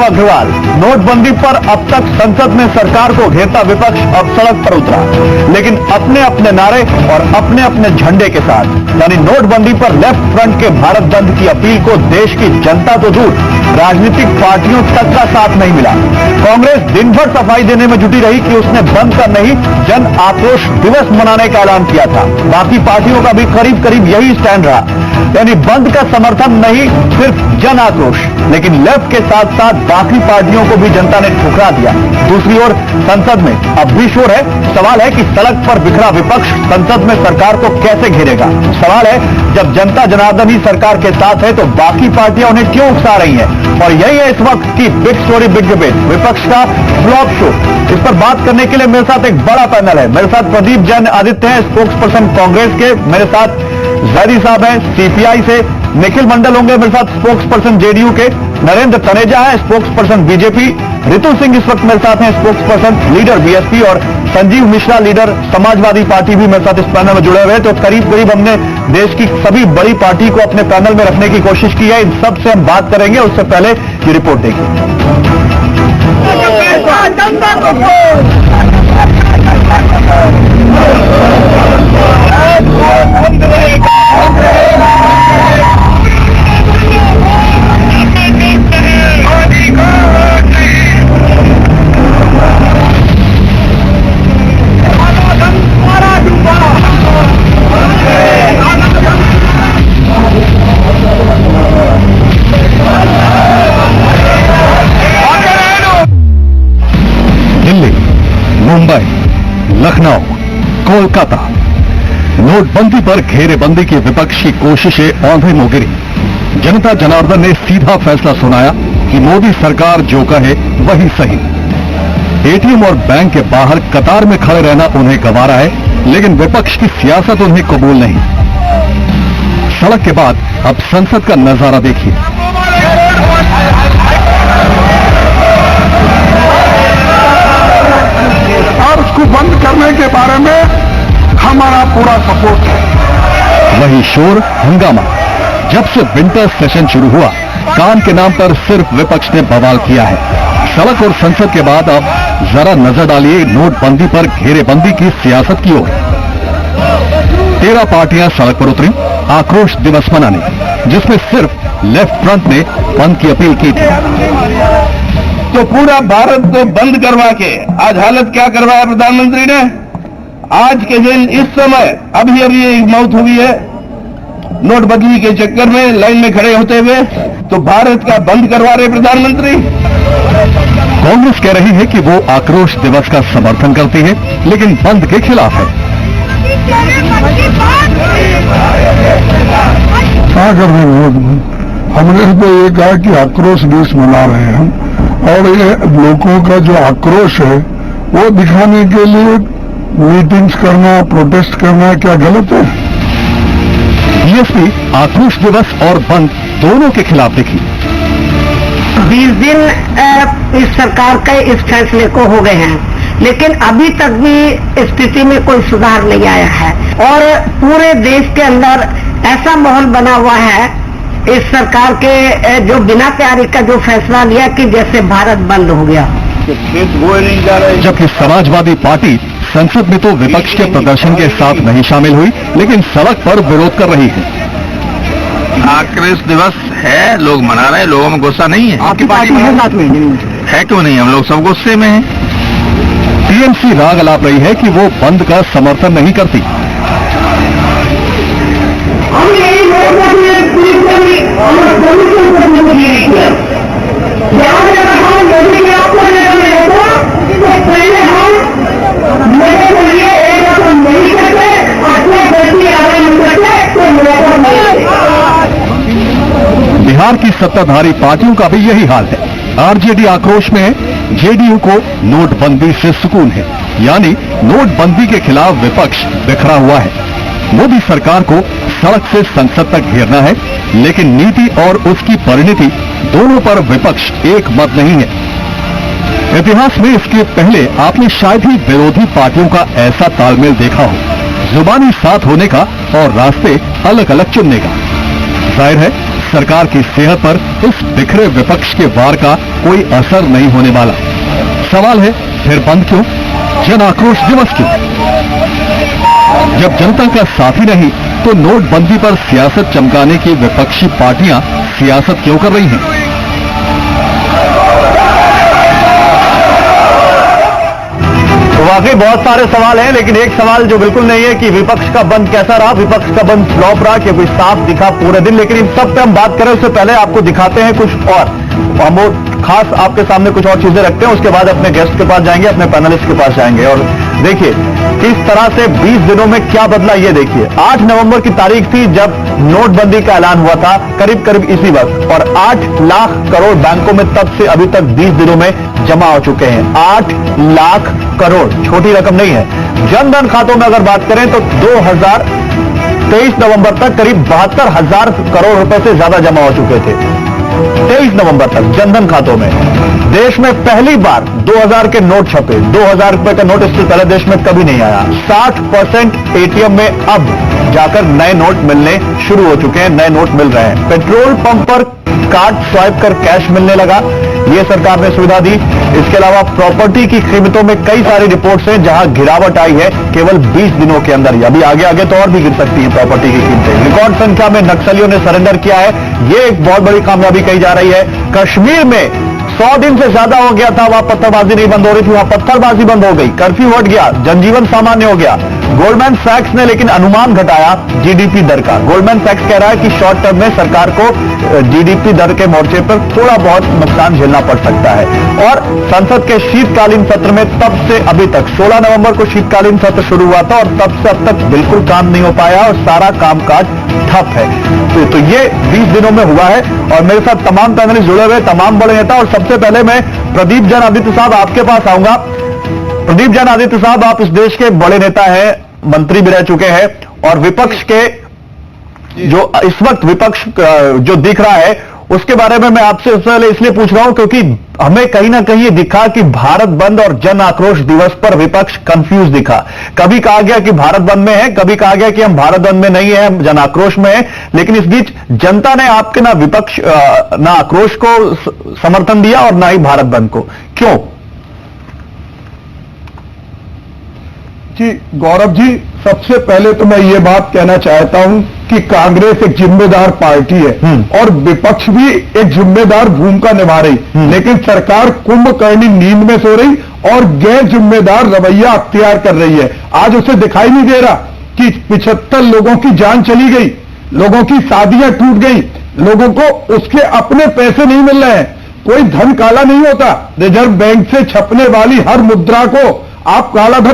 अग्रवाल। नोटबंदी पर अब तक संसद में सरकार को घेरता विपक्ष अब सड़क पर उतरा, लेकिन अपने अपने नारे और अपने अपने झंडे के साथ। यानी नोटबंदी पर लेफ्ट फ्रंट के भारत बंद की अपील को देश की जनता तो दूर, राजनीतिक पार्टियों तक का साथ नहीं मिला। कांग्रेस दिन भर सफाई देने में जुटी रही कि उसने बंद का नहीं, जन आक्रोश दिवस मनाने का ऐलान किया था। बाकी पार्टियों का भी करीब करीब यही स्टैंड रहा, यानी बंद का समर्थन नहीं, सिर्फ जन आक्रोश। लेकिन लेफ्ट के साथ साथ बाकी पार्टियों को भी जनता ने ठुकरा दिया। दूसरी ओर संसद में अब भी शोर है। सवाल है कि सड़क पर बिखरा विपक्ष संसद में सरकार को कैसे घेरेगा। सवाल है, जब जनता जनार्दन ही सरकार के साथ है तो बाकी पार्टियां उन्हें क्यों उकसा रही हैं? और यही है इस वक्त की बिग स्टोरी, बिग डिबेट, विपक्ष का फ्लॉप शो। इस पर बात करने के लिए मेरे साथ एक बड़ा पैनल है। मेरे साथ प्रदीप जैन आदित्य हैं, स्पोक्स पर्सन कांग्रेस के। मेरे साथ जैदी साहब हैं, सीपीआई से। निखिल मंडल होंगे मेरे साथ, स्पोक्स पर्सन जेडीयू के। नरेंद्र तनेजा है, spokes person BJP. Ritu Singh इस वक्त मेरे साथ हैं, स्पोक्स पर्सन लीडर बीएसपी। और संजीव मिश्रा, लीडर समाजवादी पार्टी, भी मेरे साथ इस पैनल में जुड़े हुए हैं। तो करीब करीब हमने देश की सभी बड़ी पार्टी को अपने पैनल में रखने की कोशिश की है। इन सब से हम बात करेंगे, उससे पहले ये रिपोर्ट देखिए। मुंबई, लखनऊ, कोलकाता, नोटबंदी पर घेरेबंदी की विपक्ष की कोशिशें औंधे मुंह गिरी। जनता जनार्दन ने सीधा फैसला सुनाया कि मोदी सरकार जो कहे वही सही। एटीएम और बैंक के बाहर कतार में खड़े रहना उन्हें गवारा है, लेकिन विपक्ष की सियासत उन्हें कबूल नहीं। सड़क के बाद अब संसद का नजारा देखिए। और उसको बंद करने के बारे में हमारा पूरा सपोर्ट है। वही शोर हंगामा। जब से विंटर सेशन शुरू हुआ, काम के नाम पर सिर्फ विपक्ष ने बवाल किया है। सड़क और संसद के बाद अब जरा नजर डालिए नोटबंदी पर घेरेबंदी की सियासत की ओर। 13 पार्टियां सड़क पर उतरी आक्रोश दिवस मनाने, जिसमें सिर्फ लेफ्ट फ्रंट ने बंद की अपील की थी। तो पूरा भारत को बंद करवा के आज हालत क्या करवाया प्रधानमंत्री ने। आज के दिन इस समय अभी एक मौत हुई है नोटबंदी के चक्कर में लाइन में खड़े होते हुए। तो भारत का बंद करवा रहे प्रधानमंत्री। कांग्रेस कह रही है कि वो आक्रोश दिवस का समर्थन करती है, लेकिन बंद के खिलाफ है। क्या कर रहे हैं? हमने तो ये कहा कि आक्रोश दिवस मना रहे हैं हम, और ये लोगों का जो आक्रोश है वो दिखाने के लिए मीटिंग्स करना, प्रोटेस्ट करना क्या गलत है? बीएसपी आक्रोश दिवस और बंद दोनों के खिलाफ दिखी। 20 दिन इस सरकार के इस फैसले को हो गए हैं, लेकिन अभी तक भी स्थिति में कोई सुधार नहीं आया है। और पूरे देश के अंदर ऐसा माहौल बना हुआ है इस सरकार के जो बिना तैयारी का जो फैसला लिया कि जैसे भारत बंद हो गया। जबकि समाजवादी पार्टी संसद में तो विपक्ष के प्रदर्शन के साथ नहीं शामिल हुई, लेकिन सड़क पर विरोध कर रही है। आक्रोश दिवस है, लोग मना रहे हैं, लोगों में गुस्सा नहीं है। आपकी पार्टी है साथ में? है क्यों नहीं, हम लोग सब गुस्से में हैं। टीएमसी राग अलाप रही है कि वो बंद का समर्थन नहीं करती। बिहार की सत्ताधारी पार्टियों का भी यही हाल है। आरजेडी आक्रोश में है, जेडीयू को नोटबंदी से सुकून है। यानी नोटबंदी के खिलाफ विपक्ष बिखरा हुआ है। मोदी सरकार को सड़क से संसद तक घेरना है, लेकिन नीति और उसकी परिणति दोनों पर विपक्ष एक मत नहीं है। इतिहास में इसके पहले आपने शायद ही विरोधी पार्टियों का ऐसा तालमेल देखा हो, जुबानी साथ होने का और रास्ते अलग अलग चुनने का। जाहिर है सरकार की सेहत पर इस बिखरे विपक्ष के वार का कोई असर नहीं होने वाला। सवाल है, फिर बंद क्यों? जन आक्रोश दिवस क्यों? जब जनता का साथी नहीं तो नोटबंदी पर सियासत चमकाने की विपक्षी पार्टियां सियासत क्यों कर रही हैं? तो वाकई बहुत सारे सवाल हैं, लेकिन एक सवाल जो बिल्कुल नहीं है कि विपक्ष का बंद कैसा रहा, विपक्ष का बंद फ्लॉप रहा, कि कोई साफ दिखा पूरे दिन। लेकिन इन सब पे हम बात करें उससे पहले आपको दिखाते हैं कुछ और, हम वो खास आपके सामने कुछ और चीजें रखते हैं, उसके बाद अपने गेस्ट के पास जाएंगे, अपने पैनलिस्ट के पास जाएंगे। और देखिए किस तरह से 20 दिनों में क्या बदला, ये देखिए। 8 नवंबर की तारीख थी जब नोटबंदी का ऐलान हुआ था, करीब करीब इसी वक्त, और 8 लाख करोड़ बैंकों में तब से अभी तक 20 दिनों में जमा हो चुके हैं। 8 लाख करोड़ छोटी रकम नहीं है। जनधन खातों में अगर बात करें तो 2023 नवंबर तक करीब 72,000 करोड़ रुपए से ज्यादा जमा हो चुके थे। 23 नवंबर तक जनधन खातों में देश में पहली बार 2000 के नोट छपे। 2000 रुपए का नोट इससे पहले देश में कभी नहीं आया। 60% एटीएम में अब जाकर नए नोट मिलने शुरू हो चुके हैं, नए नोट मिल रहे हैं। पेट्रोल पंप पर कार्ड स्वाइप कर कैश मिलने लगा, ये सरकार ने सुविधा दी। इसके अलावा प्रॉपर्टी की कीमतों में कई सारी रिपोर्ट्स हैं जहां गिरावट आई है केवल 20 दिनों के अंदर ही। अभी आगे आगे तो और भी गिर सकती है प्रॉपर्टी की कीमतें। रिकॉर्ड संख्या में नक्सलियों ने सरेंडर किया है, ये एक बहुत बड़ी कामयाबी कही जा रही है। कश्मीर में 100 दिन से ज्यादा हो गया था, वहां पत्थरबाजी नहीं बंद हो रही थी, वहां पत्थरबाजी बंद हो गई, कर्फ्यू हट गया, जनजीवन सामान्य हो गया। गोल्डमैन सैक्स ने लेकिन अनुमान घटाया जीडीपी दर का। गोल्डमैन सैक्स कह रहा है कि शॉर्ट टर्म में सरकार को जीडीपी दर के मोर्चे पर थोड़ा बहुत नुकसान झेलना पड़ सकता है। और संसद के शीतकालीन सत्र में तब से अभी तक 16 नवंबर को शीतकालीन सत्र शुरू हुआ था और तब से अब तक बिल्कुल काम नहीं हो पाया और सारा कामकाज ठप है। तो ये 20 दिनों में हुआ है। और मेरे साथ तमाम पैनलिस्ट जुड़े हुए, तमाम बड़े नेता, और सबसे पहले मैं प्रदीप जैन आदित्य साहब आपके पास आऊंगा। प्रदीप जैन आदित्य साहब, आप इस देश के बड़े नेता हैं, मंत्री भी रह चुके हैं, और विपक्ष के जो इस वक्त विपक्ष जो दिख रहा है उसके बारे में मैं आपसे सबसे पहले इसलिए पूछ रहा हूं क्योंकि हमें कहीं ना कहीं ये दिखा कि भारत बंद और जन आक्रोश दिवस पर विपक्ष कंफ्यूज दिखा। कभी कहा गया कि भारत बंद में है, कभी कहा गया कि हम भारत बंद में नहीं है, हम जन आक्रोश में है। लेकिन इस बीच जनता ने आपके ना विपक्ष ना आक्रोश को समर्थन दिया और ना ही भारत बंद को। क्यों? जी गौरव जी, सबसे पहले तो मैं ये बात कहना चाहता हूं कि कांग्रेस एक जिम्मेदार पार्टी है और विपक्ष भी एक जिम्मेदार भूमिका निभा रही, लेकिन सरकार कुंभकर्णी नींद में सो रही और गैर जिम्मेदार रवैया अख्तियार कर रही है। आज उसे दिखाई नहीं दे रहा कि 75 लोगों की जान चली गई, लोगों की शादियां टूट गई, लोगों को उसके अपने पैसे नहीं मिल रहे हैं। कोई धन काला नहीं होता। रिजर्व बैंक से छपने वाली हर मुद्रा को आप काला धन